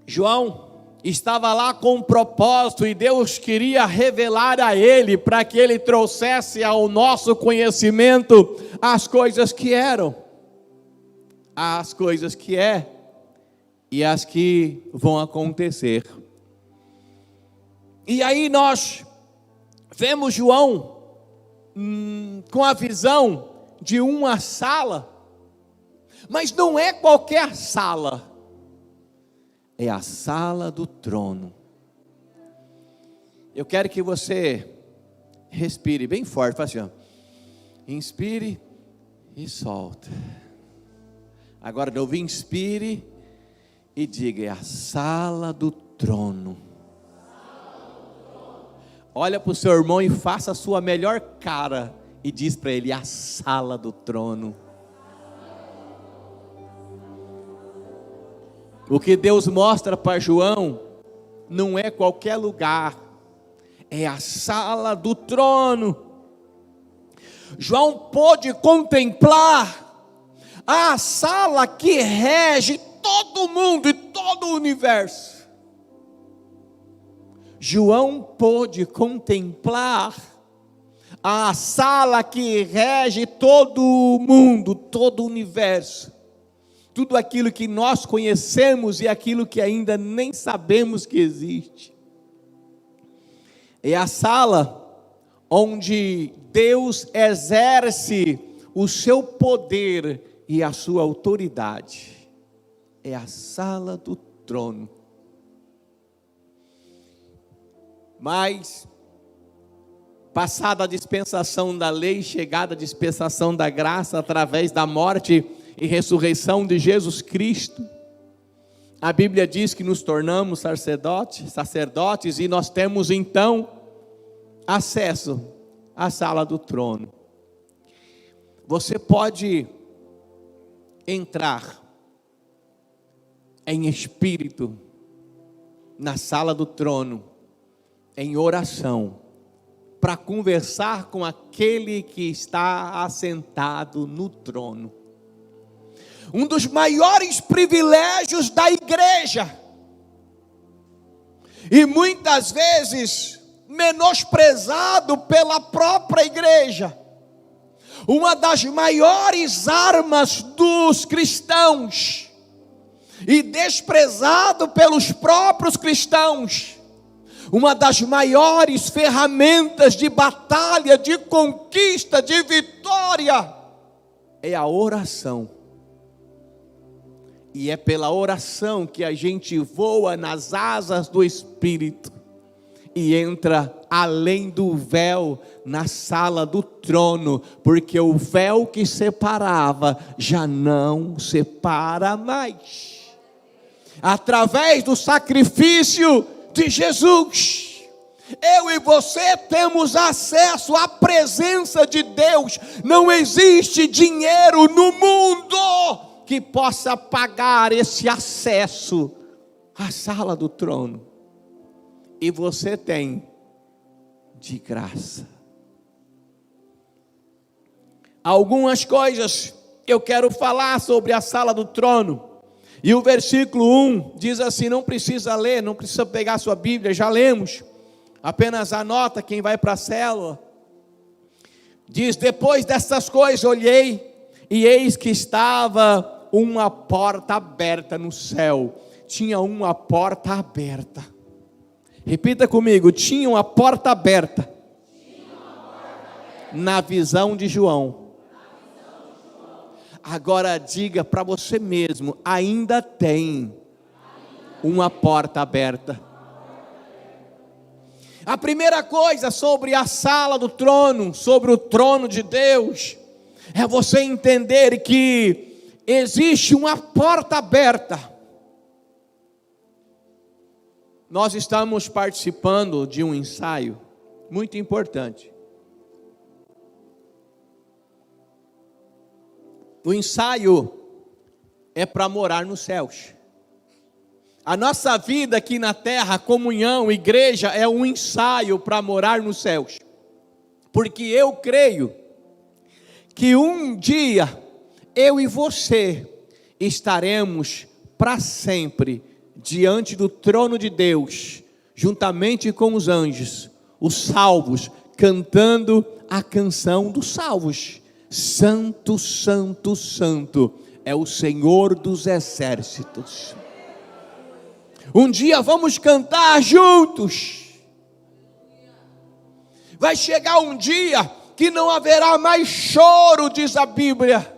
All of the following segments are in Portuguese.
João estava lá com um propósito e Deus queria revelar a ele, para que ele trouxesse ao nosso conhecimento as coisas que eram, as coisas que é e as que vão acontecer. E aí nós vemos João com a visão de uma sala, mas não é qualquer sala, é a sala do trono. Eu quero que você respire bem forte, faça assim, ó. Inspire e solta. Agora de novo, inspire e diga, é a sala do trono. Olha para o seu irmão e faça a sua melhor cara e diz para ele, a sala do trono. O que Deus mostra para João não é qualquer lugar, é a sala do trono. João pôde contemplar a sala que rege todo mundo e todo o universo. João pôde contemplar a sala que rege todo o mundo, todo o universo. Tudo aquilo que nós conhecemos e aquilo que ainda nem sabemos que existe. É a sala onde Deus exerce o seu poder e a sua autoridade. É a sala do trono. Mas, passada a dispensação da lei, chegada a dispensação da graça, através da morte e ressurreição de Jesus Cristo, a Bíblia diz que nos tornamos sacerdotes e nós temos então acesso à sala do trono. Você pode entrar em espírito na sala do trono, em oração, para conversar com aquele que está assentado no trono. Um dos maiores privilégios da igreja, e muitas vezes menosprezado pela própria igreja, uma das maiores armas dos cristãos, e desprezado pelos próprios cristãos, uma das maiores ferramentas de batalha, de conquista, de vitória, é a oração. E é pela oração que a gente voa nas asas do Espírito e entra além do véu na sala do trono, porque o véu que separava já não separa mais. Através do sacrifício de Jesus, eu e você temos acesso à presença de Deus. Não existe dinheiro no mundo que possa pagar esse acesso à sala do trono. E você tem de graça. Algumas coisas eu quero falar sobre a sala do trono. E o versículo 1 diz assim, não precisa ler, não precisa pegar sua Bíblia, já lemos. Apenas anota quem vai para a célula. Diz, depois dessas coisas olhei, e eis que estava uma porta aberta no céu. Tinha uma porta aberta. Repita comigo, tinha uma porta aberta. Na visão de João. Agora diga para você mesmo, ainda tem uma porta aberta. A primeira coisa sobre a sala do trono, sobre o trono de Deus, é você entender que existe uma porta aberta. Nós estamos participando de um ensaio muito importante. O ensaio é para morar nos céus. A nossa vida aqui na terra, comunhão, igreja, é um ensaio para morar nos céus. Porque eu creio que um dia eu e você estaremos para sempre diante do trono de Deus, juntamente com os anjos, os salvos, cantando a canção dos salvos. Santo, santo, santo é o Senhor dos exércitos. Um dia vamos cantar juntos. Vai chegar um dia que não haverá mais choro, diz a Bíblia.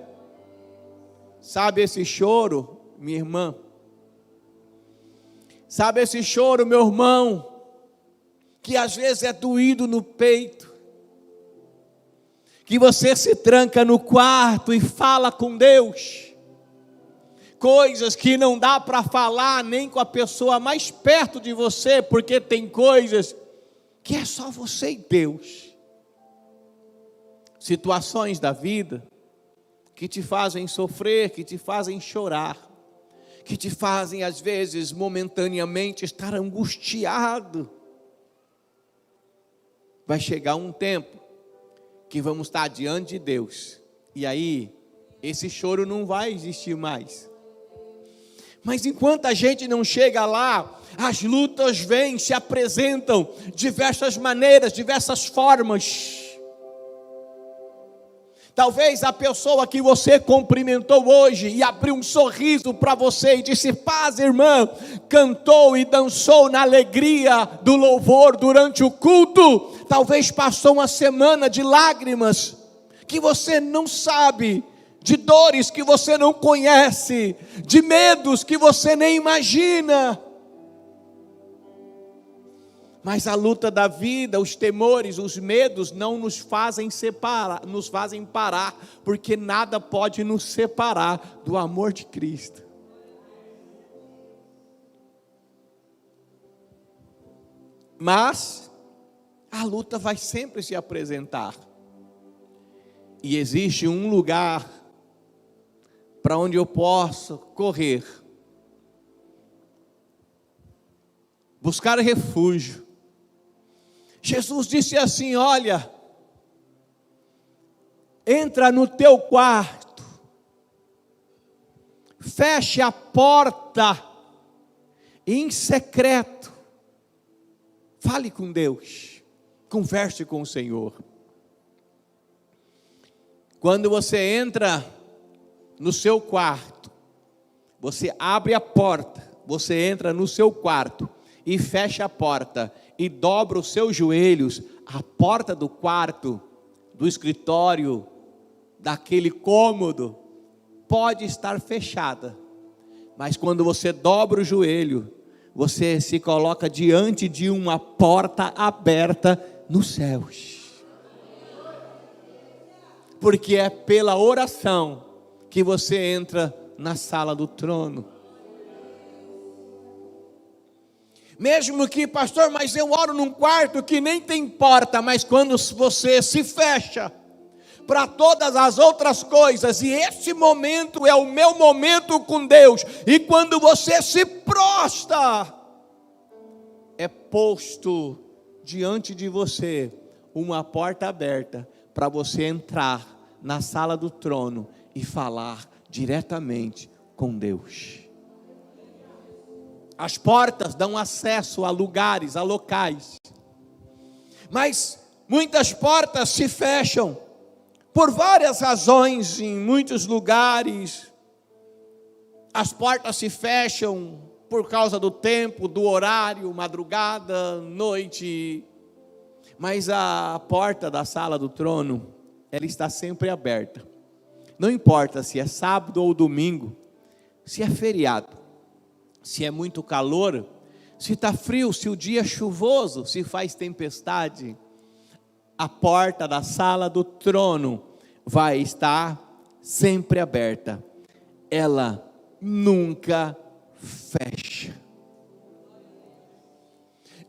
Sabe esse choro, minha irmã? Sabe esse choro, meu irmão, que às vezes é doído no peito, que você se tranca no quarto e fala com Deus, coisas que não dá para falar nem com a pessoa mais perto de você, porque tem coisas que é só você e Deus, situações da vida que te fazem sofrer, que te fazem chorar, que te fazem às vezes momentaneamente estar angustiado. Vai chegar um tempo que vamos estar diante de Deus, e aí esse choro não vai existir mais. Mas enquanto a gente não chega lá, as lutas vêm, se apresentam diversas maneiras, diversas formas. Talvez a pessoa que você cumprimentou hoje e abriu um sorriso para você e disse: paz, irmã, cantou e dançou na alegria do louvor durante o culto, talvez passou uma semana de lágrimas que você não sabe, de dores que você não conhece, de medos que você nem imagina. Mas a luta da vida, os temores, os medos não nos fazem separar, nos fazem parar, porque nada pode nos separar do amor de Cristo. Mas a luta vai sempre se apresentar. E existe um lugar para onde eu posso correr, buscar refúgio. Jesus disse assim: olha, entra no teu quarto, feche a porta em secreto, fale com Deus, converse com o Senhor. Quando você entra no seu quarto, você abre a porta, você entra no seu quarto e fecha a porta e dobra os seus joelhos, a porta do quarto, do escritório, daquele cômodo, pode estar fechada, mas quando você dobra o joelho, você se coloca diante de uma porta aberta nos céus, porque é pela oração que você entra na sala do trono. Mesmo que, pastor, mas eu oro num quarto que nem tem porta, mas quando você se fecha para todas as outras coisas, e esse momento é o meu momento com Deus, e quando você se prostra, é posto diante de você uma porta aberta para você entrar na sala do trono e falar diretamente com Deus. As portas dão acesso a lugares, a locais, mas muitas portas se fecham por várias razões. Em muitos lugares as portas se fecham por causa do tempo, do horário, madrugada, noite, mas a porta da sala do trono, ela está sempre aberta. Não importa se é sábado ou domingo, se é feriado, se é muito calor, se está frio, se o dia é chuvoso, se faz tempestade, a porta da sala do trono vai estar sempre aberta. Ela nunca fecha.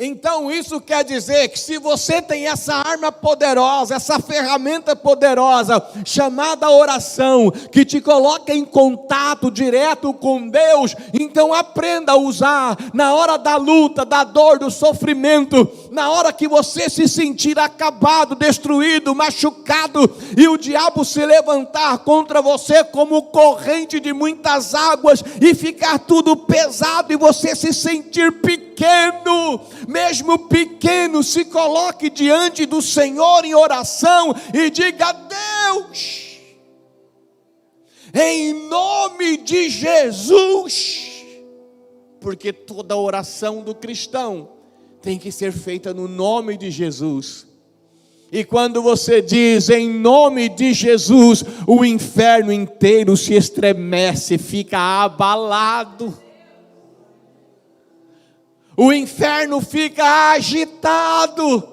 Então isso quer dizer que se você tem essa arma poderosa, essa ferramenta poderosa, chamada oração, que te coloca em contato direto com Deus, então aprenda a usar na hora da luta, da dor, do sofrimento, na hora que você se sentir acabado, destruído, machucado, e o diabo se levantar contra você como corrente de muitas águas, e ficar tudo pesado, e você se sentir pequeno, mesmo pequeno, se coloque diante do Senhor em oração, e diga: Deus, em nome de Jesus, porque toda oração do cristão tem que ser feita no nome de Jesus. E quando você diz em nome de Jesus, o inferno inteiro se estremece, fica abalado. O inferno fica agitado,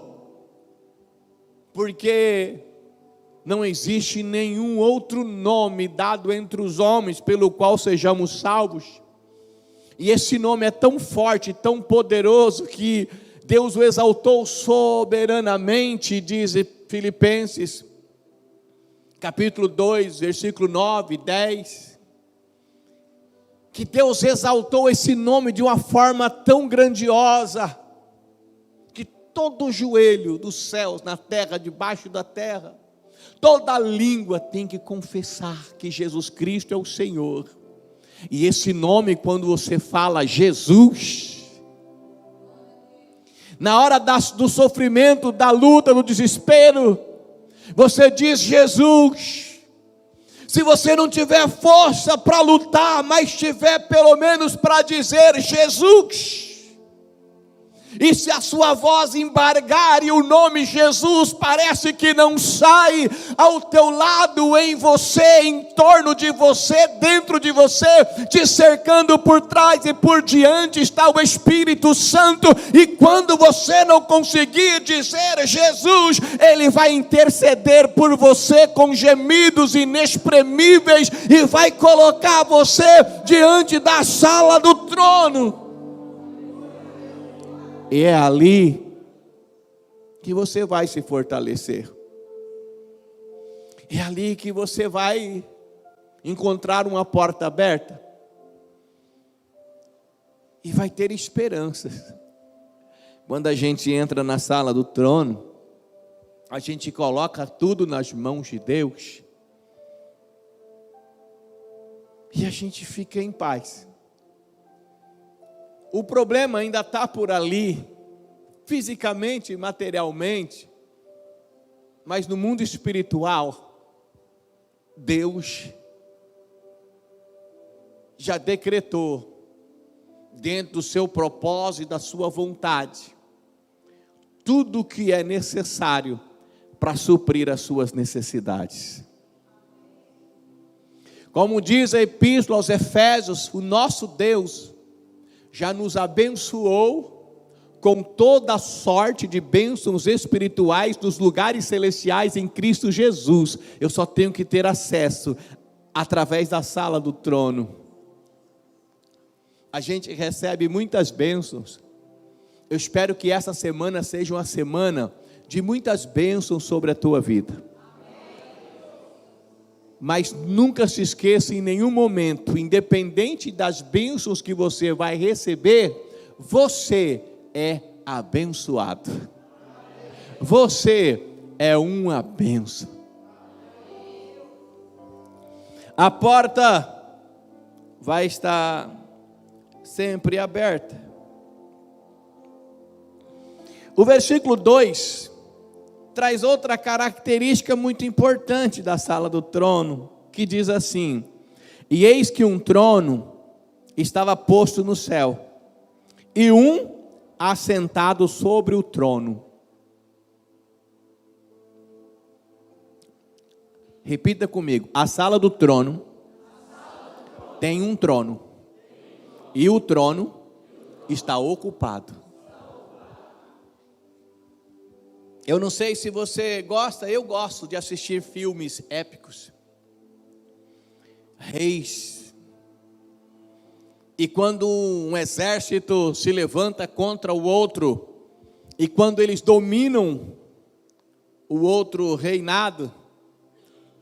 porque não existe nenhum outro nome dado entre os homens pelo qual sejamos salvos. E esse nome é tão forte, tão poderoso, que Deus o exaltou soberanamente, diz Filipenses, capítulo 2, versículo 9 e 10. Que Deus exaltou esse nome de uma forma tão grandiosa, que todo joelho dos céus, na terra, debaixo da terra, toda língua tem que confessar que Jesus Cristo é o Senhor. E esse nome, quando você fala Jesus, na hora do sofrimento, da luta, do desespero, você diz Jesus. Se você não tiver força para lutar, mas tiver pelo menos para dizer Jesus, e se a sua voz embargar e o nome Jesus parece que não sai, ao teu lado, em você, em torno de você, dentro de você, te cercando por trás e por diante, está o Espírito Santo, e quando você não conseguir dizer Jesus, Ele vai interceder por você com gemidos inexprimíveis, e vai colocar você diante da sala do trono. E é ali que você vai se fortalecer. É ali que você vai encontrar uma porta aberta. E vai ter esperanças. Quando a gente entra na sala do trono, a gente coloca tudo nas mãos de Deus. E a gente fica em paz. O problema ainda está por ali, fisicamente, materialmente, mas no mundo espiritual, Deus já decretou, dentro do seu propósito, da sua vontade, tudo o que é necessário para suprir as suas necessidades. Como diz a Epístola aos Efésios, o nosso Deus já nos abençoou com toda a sorte de bênçãos espirituais nos lugares celestiais em Cristo Jesus. Eu só tenho que ter acesso através da sala do trono. A gente recebe muitas bênçãos. Eu espero que essa semana seja uma semana de muitas bênçãos sobre a tua vida. Mas nunca se esqueça em nenhum momento, independente das bênçãos que você vai receber, você é abençoado. Você é uma bênção. A porta vai estar sempre aberta. O versículo 2 traz outra característica muito importante da sala do trono, que diz assim: e eis que um trono estava posto no céu, e um assentado sobre o trono. Repita comigo: a sala do trono tem um trono, e o trono está ocupado. Eu não sei se você gosta, eu gosto de assistir filmes épicos, reis, e quando um exército se levanta contra o outro, e quando eles dominam o outro reinado,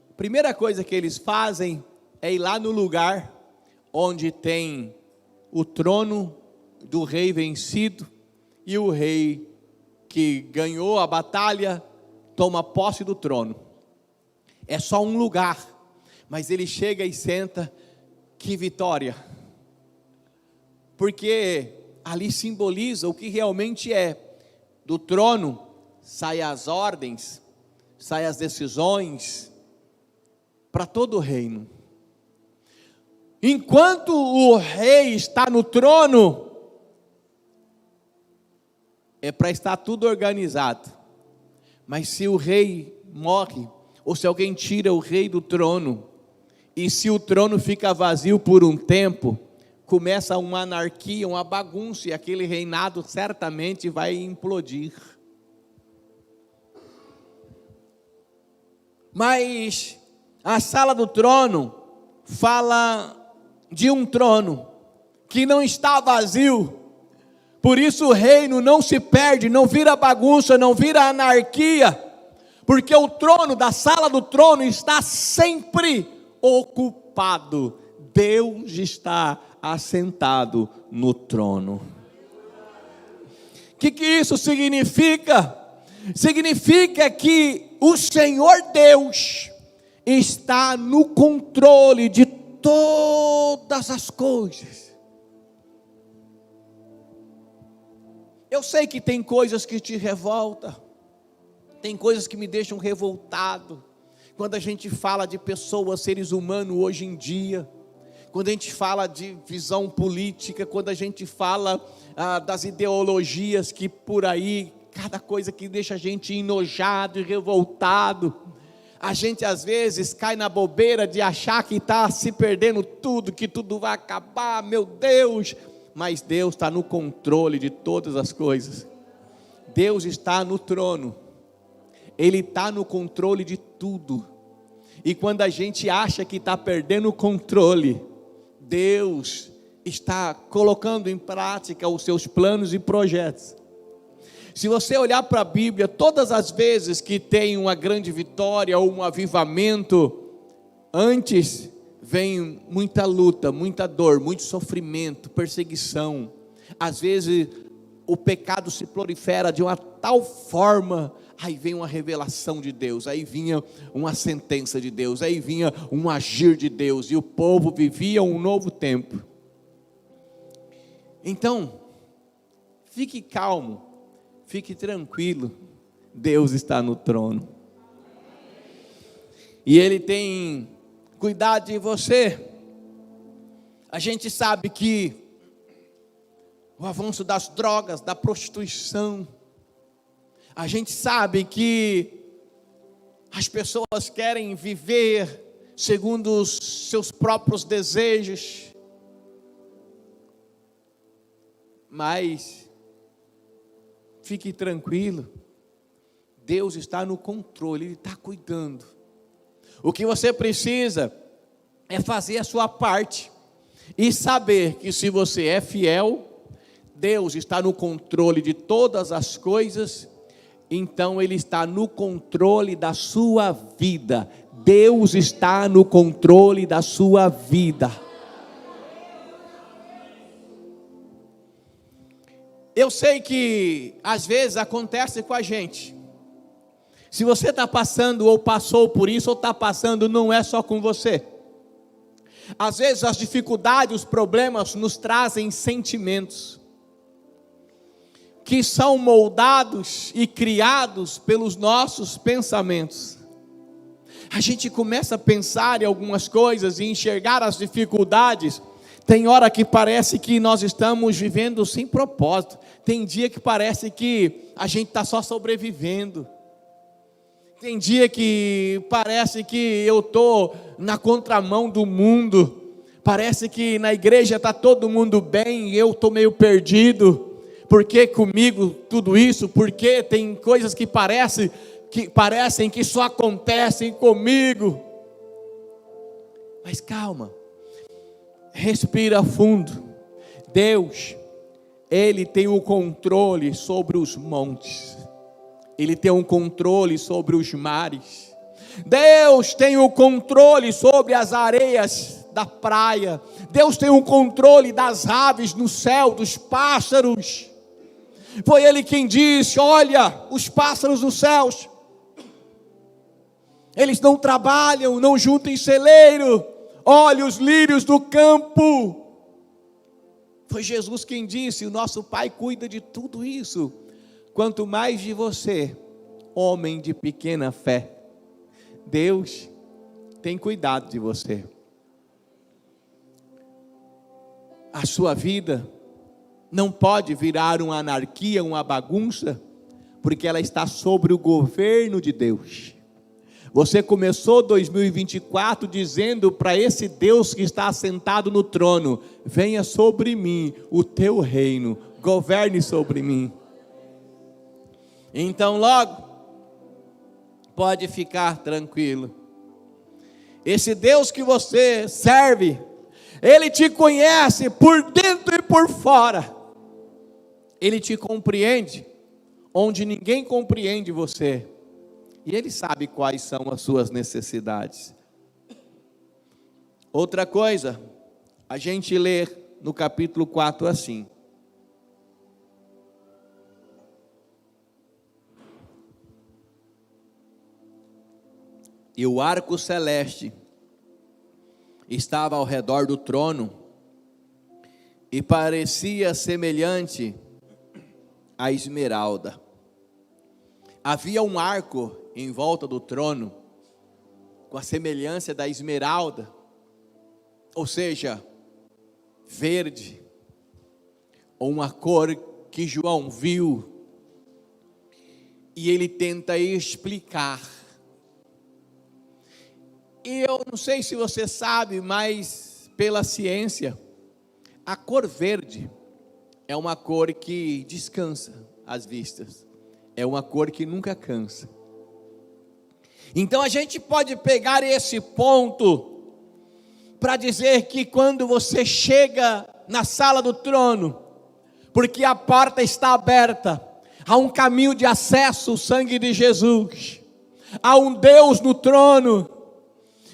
a primeira coisa que eles fazem é ir lá no lugar onde tem o trono do rei vencido e o rei que ganhou a batalha toma posse do trono. É só um lugar, mas ele chega e senta. Que vitória! Porque ali simboliza o que realmente é. Do trono saem as ordens, saem as decisões para todo o reino. Enquanto o rei está no trono, é para estar tudo organizado. Mas se o rei morre, ou se alguém tira o rei do trono, e se o trono fica vazio por um tempo, começa uma anarquia, uma bagunça, e aquele reinado certamente vai implodir. Mas a sala do trono fala de um trono que não está vazio. Por isso o reino não se perde, não vira bagunça, não vira anarquia, porque o trono, da sala do trono, está sempre ocupado. Deus está assentado no trono. O que isso significa? Significa que o Senhor Deus está no controle de todas as coisas. Eu sei que tem coisas que te revoltam, tem coisas que me deixam revoltado, quando a gente fala de pessoas, seres humanos hoje em dia, quando a gente fala de visão política, quando a gente fala das ideologias que por aí, cada coisa que deixa a gente enojado e revoltado, a gente às vezes cai na bobeira de achar que está se perdendo tudo, que tudo vai acabar, meu Deus, mas Deus está no controle de todas as coisas. Deus está no trono, Ele está no controle de tudo. E quando a gente acha que está perdendo o controle, Deus está colocando em prática os seus planos e projetos. Se você olhar para a Bíblia, todas as vezes que tem uma grande vitória ou um avivamento, antes vem muita luta, muita dor, muito sofrimento, perseguição. Às vezes o pecado se prolifera de uma tal forma, aí vem uma revelação de Deus, aí vinha uma sentença de Deus, aí vinha um agir de Deus, e o povo vivia um novo tempo. Então, fique calmo, fique tranquilo, Deus está no trono, e Ele tem cuidado de você. A gente sabe que o avanço das drogas, da prostituição, a gente sabe que as pessoas querem viver segundo os seus próprios desejos, mas fique tranquilo, Deus está no controle, Ele está cuidando. O que você precisa é fazer a sua parte e saber que se você é fiel, Deus está no controle de todas as coisas. Então Ele está no controle da sua vida. Deus está no controle da sua vida. Eu sei que às vezes acontece com a gente. Se você está passando ou passou por isso ou está passando, não é só com você. Às vezes as dificuldades, os problemas nos trazem sentimentos que são moldados e criados pelos nossos pensamentos. A gente começa a pensar em algumas coisas e enxergar as dificuldades. Tem hora que parece que nós estamos vivendo sem propósito. Tem dia que parece que a gente está só sobrevivendo. Tem dia que parece que eu estou na contramão do mundo. Parece que na igreja está todo mundo bem e eu estou meio perdido. Por que comigo tudo isso? Porque tem coisas que parecem que só acontecem comigo. Mas calma, respira fundo. Deus, Ele tem o controle sobre os montes, Ele tem um controle sobre os mares. Deus tem o controle sobre as areias da praia. Deus tem o controle das aves no céu, dos pássaros. Foi Ele quem disse: olha os pássaros dos céus, eles não trabalham, não juntam em celeiro, olha os lírios do campo. Foi Jesus quem disse: o nosso Pai cuida de tudo isso. Quanto mais de você, homem de pequena fé, Deus tem cuidado de você. A sua vida não pode virar uma anarquia, uma bagunça, porque ela está sobre o governo de Deus. Você começou 2024 dizendo para esse Deus que está assentado no trono: venha sobre mim o teu reino, governe sobre mim. Então logo, pode ficar tranquilo. Esse Deus que você serve, Ele te conhece por dentro e por fora. Ele te compreende onde ninguém compreende você. E Ele sabe quais são as suas necessidades. Outra coisa, a gente lê no capítulo 4 assim: e o arco celeste estava ao redor do trono, e parecia semelhante à esmeralda. Havia um arco em volta do trono, com a semelhança da esmeralda, ou seja, verde, ou uma cor que João viu, e ele tenta explicar. E eu não sei se você sabe, mas pela ciência, a cor verde é uma cor que descansa as vistas, é uma cor que nunca cansa. Então a gente pode pegar esse ponto para dizer que quando você chega na sala do trono, porque a porta está aberta, há um caminho de acesso, o sangue de Jesus, há um Deus no trono.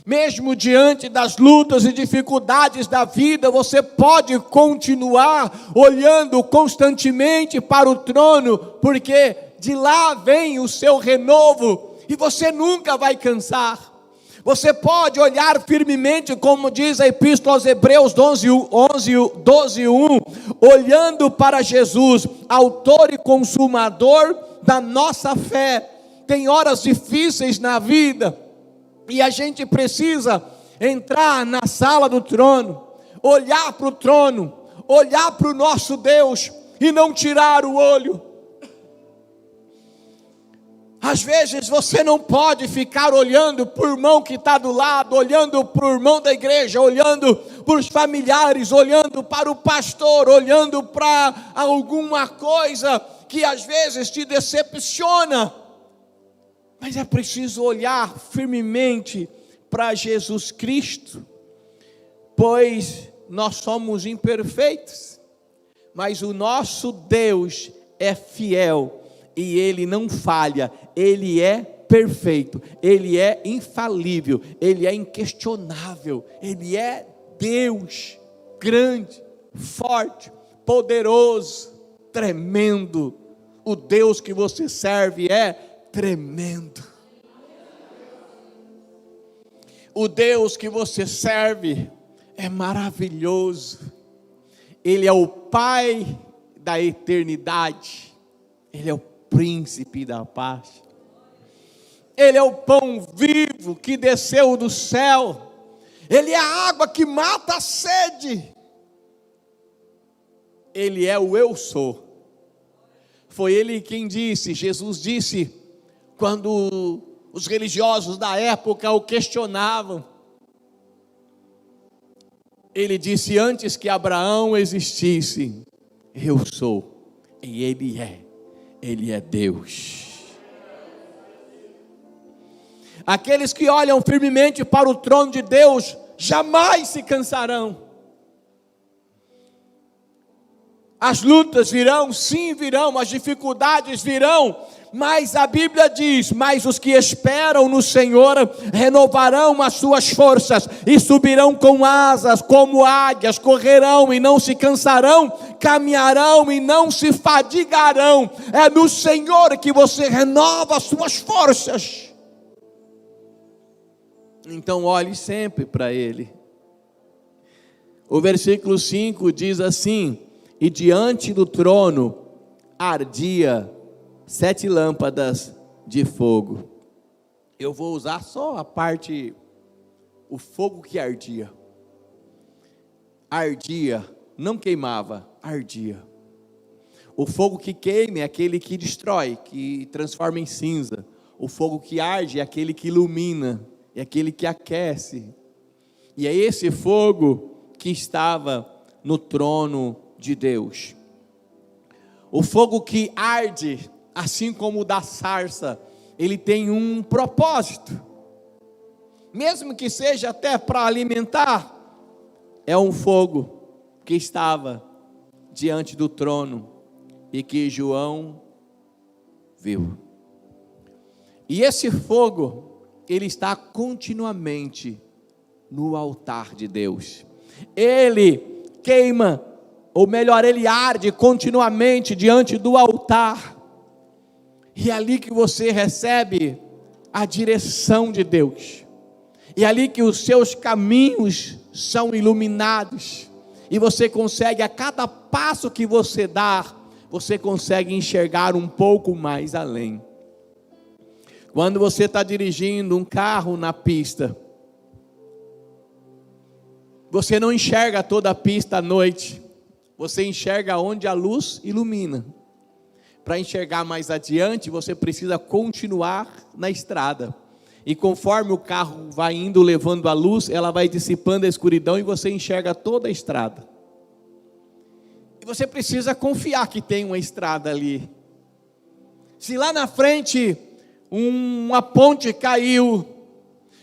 Mesmo diante das lutas e dificuldades da vida, você pode continuar olhando constantemente para o trono, porque de lá vem o seu renovo, e você nunca vai cansar. Você pode olhar firmemente, como diz a Epístola aos Hebreus 12:1, olhando para Jesus, autor e consumador da nossa fé. Tem horas difíceis na vida, e a gente precisa entrar na sala do trono, olhar para o trono, olhar para o nosso Deus e não tirar o olho. Às vezes você não pode ficar olhando para o irmão que está do lado, olhando para o irmão da igreja, olhando para os familiares, olhando para o pastor, olhando para alguma coisa que às vezes te decepciona. Mas é preciso olhar firmemente para Jesus Cristo, pois nós somos imperfeitos, mas o nosso Deus é fiel, e Ele não falha, Ele é perfeito, Ele é infalível, Ele é inquestionável, Ele é Deus, grande, forte, poderoso, tremendo. O Deus que você serve é tremendo. O Deus que você serve é maravilhoso. Ele é o Pai da eternidade, Ele é o príncipe da paz, Ele é o pão vivo que desceu do céu, Ele é a água que mata a sede, Ele é o eu sou. Foi Ele quem disse, Jesus disse, quando os religiosos da época o questionavam, Ele disse: antes que Abraão existisse, eu sou, e Ele é Deus. Aqueles que olham firmemente para o trono de Deus, jamais se cansarão. As lutas virão, sim virão, as dificuldades virão, mas a Bíblia diz: mas os que esperam no Senhor renovarão as suas forças, e subirão com asas como águias, correrão e não se cansarão, caminharão e não se fadigarão. É no Senhor que você renova as suas forças. Então olhe sempre para Ele. O versículo 5 diz assim: e diante do trono ardia 7 lâmpadas de fogo. Eu vou usar só a parte, o fogo que ardia. Ardia, não queimava, ardia. O fogo que queima é aquele que destrói, que transforma em cinza. O fogo que arde é aquele que ilumina, é aquele que aquece. E é esse fogo que estava no trono de Deus. O fogo que arde, assim como o da sarça, ele tem um propósito. Mesmo que seja até para alimentar, é um fogo que estava diante do trono e que João viu. E esse fogo, ele está continuamente no altar de Deus. Ele queima, ou melhor, ele arde continuamente diante do altar. E é ali que você recebe a direção de Deus. E é ali que os seus caminhos são iluminados. E você consegue, a cada passo que você dá, você consegue enxergar um pouco mais além. Quando você está dirigindo um carro na pista, você não enxerga toda a pista à noite. Você enxerga onde a luz ilumina. Para enxergar mais adiante, você precisa continuar na estrada. E conforme o carro vai indo levando a luz, ela vai dissipando a escuridão e você enxerga toda a estrada. E você precisa confiar que tem uma estrada ali. Se lá na frente uma ponte caiu,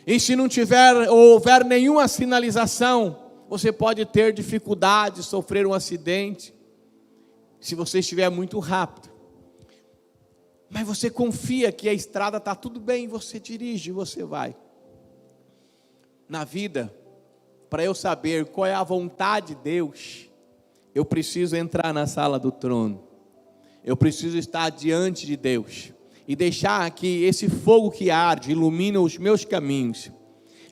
e se não tiver ou houver nenhuma sinalização, você pode ter dificuldade, sofrer um acidente, se você estiver muito rápido. Mas você confia que a estrada está tudo bem, você dirige, você vai. Na vida, para eu saber qual é a vontade de Deus, eu preciso entrar na sala do trono. Eu preciso estar diante de Deus e deixar que esse fogo que arde ilumina os meus caminhos.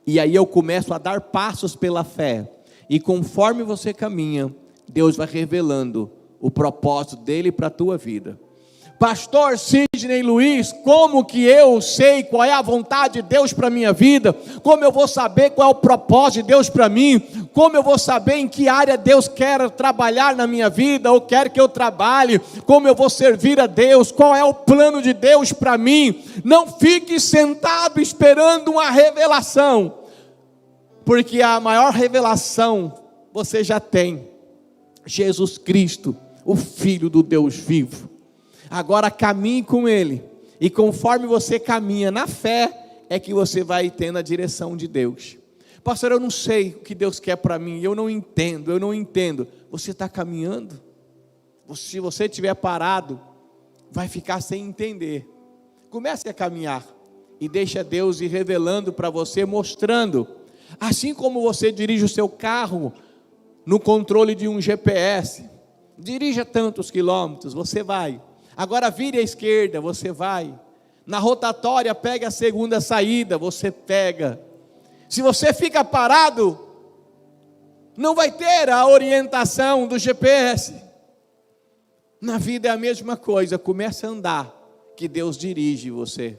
E aí eu começo a dar passos pela fé. E conforme você caminha, Deus vai revelando o propósito dele para a tua vida. Pastor Sidney Luiz, como que eu sei qual é a vontade de Deus para a minha vida? Como eu vou saber qual é o propósito de Deus para mim? Como eu vou saber em que área Deus quer trabalhar na minha vida, ou quer que eu trabalhe? Como eu vou servir a Deus? Qual é o plano de Deus para mim? Não fique sentado esperando uma revelação, porque a maior revelação você já tem: Jesus Cristo, o Filho do Deus vivo. Agora caminhe com Ele, e conforme você caminha na fé, é que você vai tendo a direção de Deus. Pastor, eu não sei o que Deus quer para mim, eu não entendo. Você está caminhando? Se você estiver parado, vai ficar sem entender. Comece a caminhar, e deixa Deus ir revelando para você, mostrando. Assim como você dirige o seu carro no controle de um GPS, dirija tantos quilômetros, você vai. Agora vire à esquerda, você vai. Na rotatória, pega a segunda saída, você pega. Se você fica parado, não vai ter a orientação do GPS. Na vida é a mesma coisa, comece a andar, que Deus dirige você.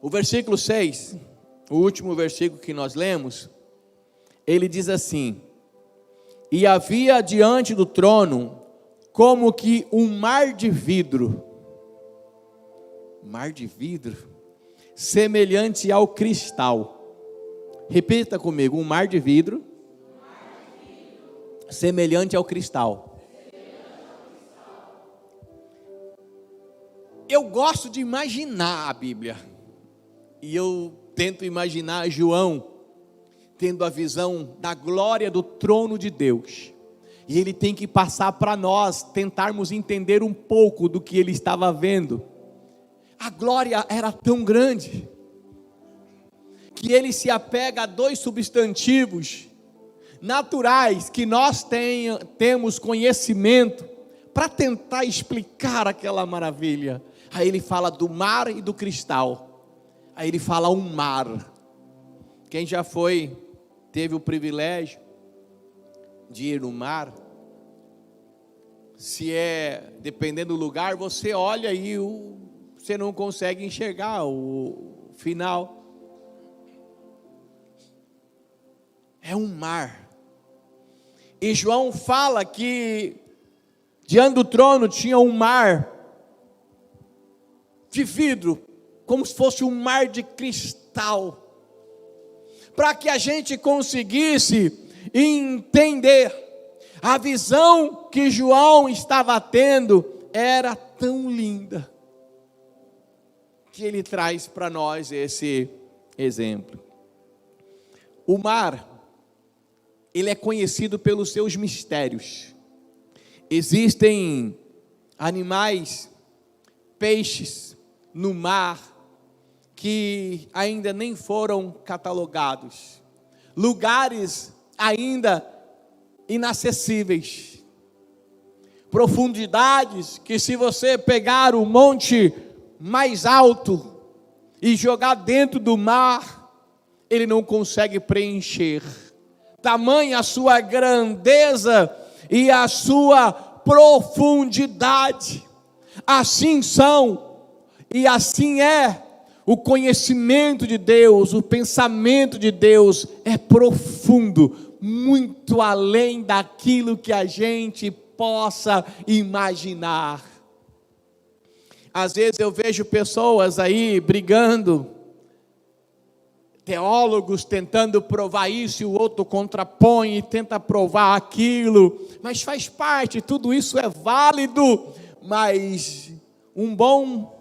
O versículo 6, o último versículo que nós lemos, ele diz assim: e havia diante do trono como que um mar de vidro, semelhante ao cristal. Repita comigo: um mar de vidro, semelhante ao cristal. Eu gosto de imaginar a Bíblia, e eu tento imaginar João tendo a visão da glória do trono de Deus, e ele tem que passar para nós, tentarmos entender um pouco do que ele estava vendo. A glória era tão grande, que ele se apega a dois substantivos naturais que nós temos conhecimento para tentar explicar aquela maravilha. Aí ele fala do mar e do cristal. Aí ele fala um mar. Quem já teve o privilégio de ir no mar, dependendo do lugar, você olha e você não consegue enxergar o final. É um mar. E João fala que diante do trono tinha um mar de vidro, como se fosse um mar de cristal, para que a gente conseguisse entender. A visão que João estava tendo era tão linda, que ele traz para nós esse exemplo. O mar, ele é conhecido pelos seus mistérios. Existem animais, peixes no mar que ainda nem foram catalogados, lugares ainda inacessíveis, profundidades que, se você pegar o monte mais alto e jogar dentro do mar, ele não consegue preencher. Tamanha a sua grandeza e a sua profundidade. Assim são e assim é o conhecimento de Deus, o pensamento de Deus é profundo, muito além daquilo que a gente possa imaginar. Às vezes eu vejo pessoas aí brigando, teólogos tentando provar isso e o outro contrapõe e tenta provar aquilo, mas faz parte, tudo isso é válido, mas um bom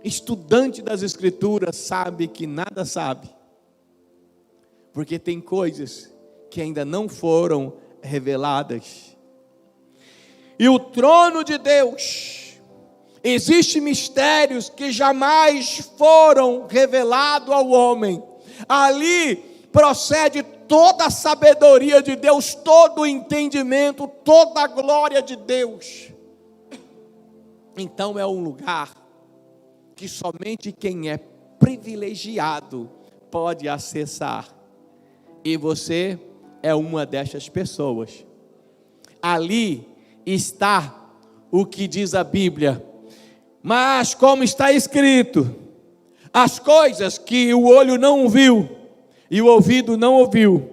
estudante das Escrituras sabe que nada sabe, porque tem coisas que ainda não foram reveladas. E o trono de Deus, existem mistérios que jamais foram revelados ao homem. Ali procede toda a sabedoria de Deus, todo o entendimento, toda a glória de Deus. Então é um lugar que somente quem é privilegiado pode acessar. E você é uma destas pessoas. Ali está o que diz a Bíblia. Mas como está escrito, as coisas que o olho não viu, e o ouvido não ouviu,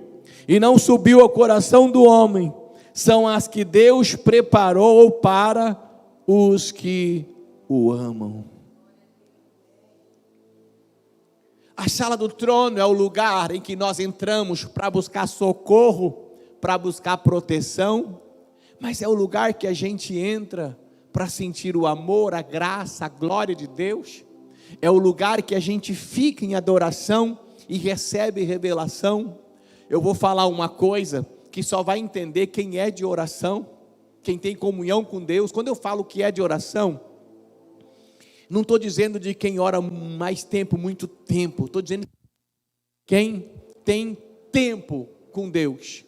e não subiu ao coração do homem, são as que Deus preparou para os que o amam. A sala do trono é o lugar em que nós entramos para buscar socorro, para buscar proteção, mas é o lugar que a gente entra para sentir o amor, a graça, a glória de Deus. É o lugar que a gente fica em adoração e recebe revelação. Eu vou falar uma coisa que só vai entender quem é de oração, quem tem comunhão com Deus. Quando eu falo que é de oração, não estou dizendo de quem ora mais tempo, muito tempo. Estou dizendo quem tem tempo com Deus.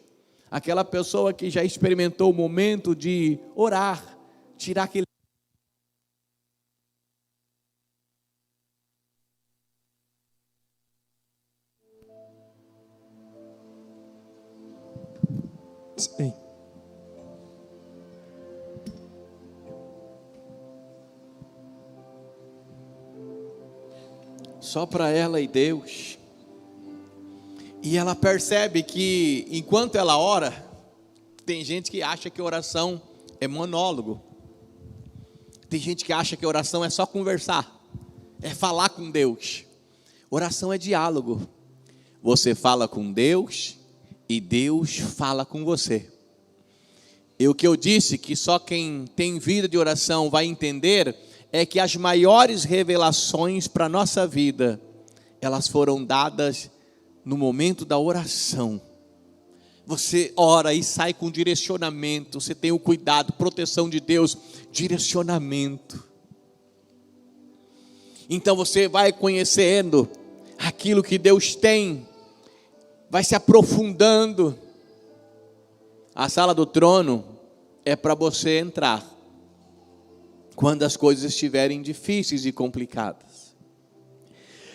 Aquela pessoa que já experimentou o momento de orar, tirar aquele... Sim. Só para ela e Deus. E ela percebe que enquanto ela ora, tem gente que acha que oração é monólogo. Tem gente que acha que oração é só conversar, é falar com Deus. Oração é diálogo. Você fala com Deus e Deus fala com você. E o que eu disse, que só quem tem vida de oração vai entender, é que as maiores revelações para a nossa vida, elas foram dadas no momento da oração. Você ora e sai com direcionamento, você tem o cuidado, proteção de Deus, direcionamento. Então você vai conhecendo aquilo que Deus tem vai se aprofundando. A sala do trono é para você entrar quando as coisas estiverem difíceis e complicadas.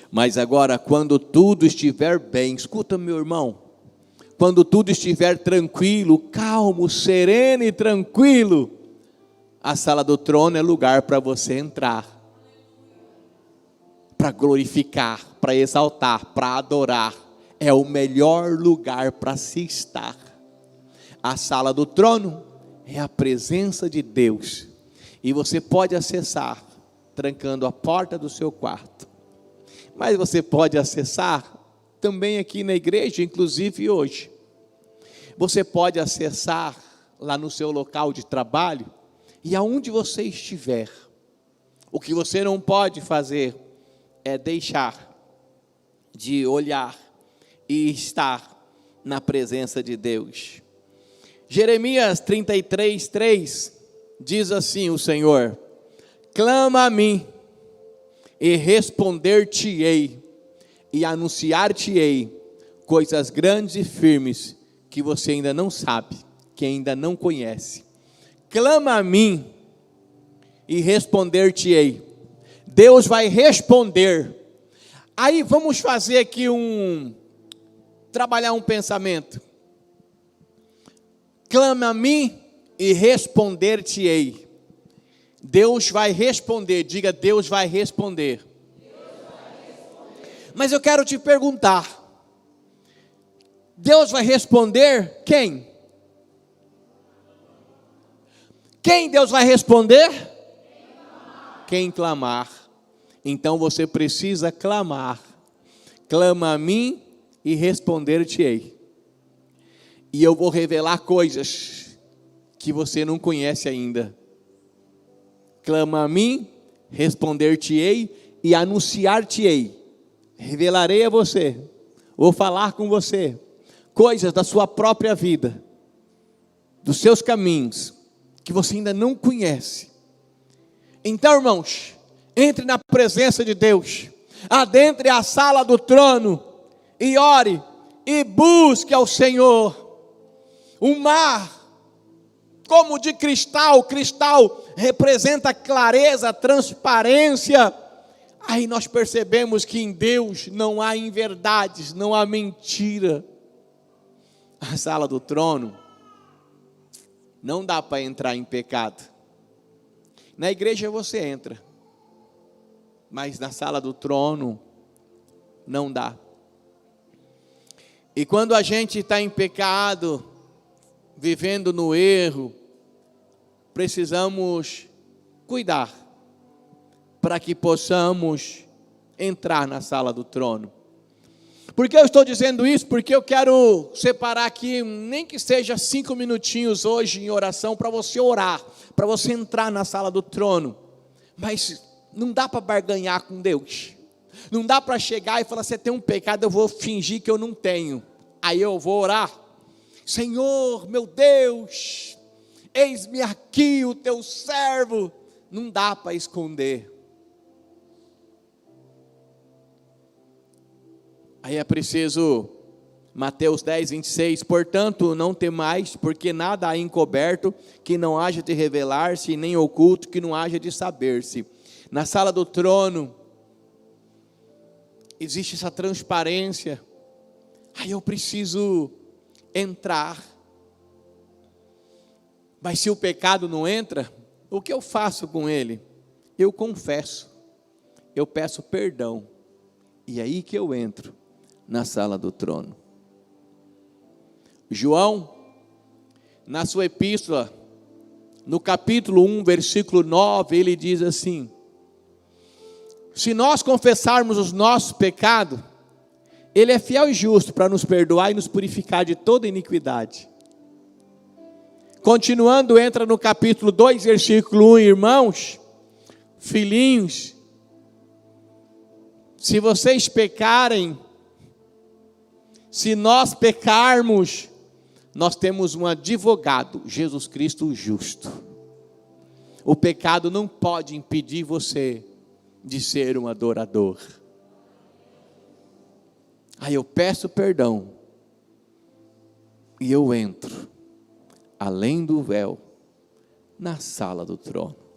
Mas agora, quando tudo estiver bem, escuta, meu irmão, quando tudo estiver tranquilo, calmo, sereno e tranquilo, a sala do trono é lugar para você entrar, para glorificar, para exaltar, para adorar. É o melhor lugar para se estar. A sala do trono é a presença de Deus. E você pode acessar trancando a porta do seu quarto. Mas você pode acessar também aqui na igreja, inclusive hoje. Você pode acessar lá no seu local de trabalho e aonde você estiver. O que você não pode fazer é deixar de olhar e estar na presença de Deus. Jeremias 33:3 diz assim o Senhor: clama a mim e responder-te-ei e anunciar-te-ei coisas grandes e firmes que você ainda não sabe, que ainda não conhece. Clama a mim e responder-te-ei. Deus vai responder. Aí vamos fazer aqui trabalhar um pensamento. Clama a mim e responder-te-ei. Deus vai responder, diga, Deus vai responder. Mas eu quero te perguntar, Deus vai responder quem? Quem Deus vai responder? Quem clamar. Então você precisa clamar. Clama a mim e responder-te-ei. E eu vou revelar coisas que você não conhece ainda. Clama a mim, responder-te-ei e anunciar-te-ei. Revelarei a você, vou falar com você, coisas da sua própria vida, dos seus caminhos, que você ainda não conhece. Então, irmãos, entre na presença de Deus, adentre a sala do trono, e ore, e busque ao Senhor. Um mar como de cristal, cristal representa clareza, transparência. Aí nós percebemos que em Deus não há inverdades, não há mentira. A sala do trono não dá para entrar em pecado. Na igreja você entra, mas na sala do trono não dá. E quando a gente está em pecado, vivendo no erro, precisamos cuidar para que possamos entrar na sala do trono. Por que eu estou dizendo isso? Porque eu quero separar aqui, nem que seja 5 minutinhos hoje em oração, para você orar, para você entrar na sala do trono. Mas não dá para barganhar com Deus. Não dá para chegar e falar, você tem um pecado, eu vou fingir que eu não tenho. Aí eu vou orar. Senhor, meu Deus, eis-me aqui o teu servo. Não dá para esconder. Aí é preciso, Mateus 10:26, portanto não temais, porque nada há encoberto que não haja de revelar-se, nem oculto que não haja de saber-se. Na sala do trono existe essa transparência. Aí eu preciso entrar. Mas se o pecado não entra, o que eu faço com ele? Eu confesso, eu peço perdão, e aí que eu entro na sala do trono. João, na sua epístola, no capítulo 1, versículo 9, ele diz assim: se nós confessarmos os nossos pecados, Ele é fiel e justo para nos perdoar e nos purificar de toda iniquidade. Continuando, entra no capítulo 2, versículo 1, irmãos, filhinhos, se vocês pecarem, se nós pecarmos, nós temos um advogado, Jesus Cristo justo. O pecado não pode impedir você de ser um adorador. Aí eu peço perdão e eu entro além do véu na sala do trono.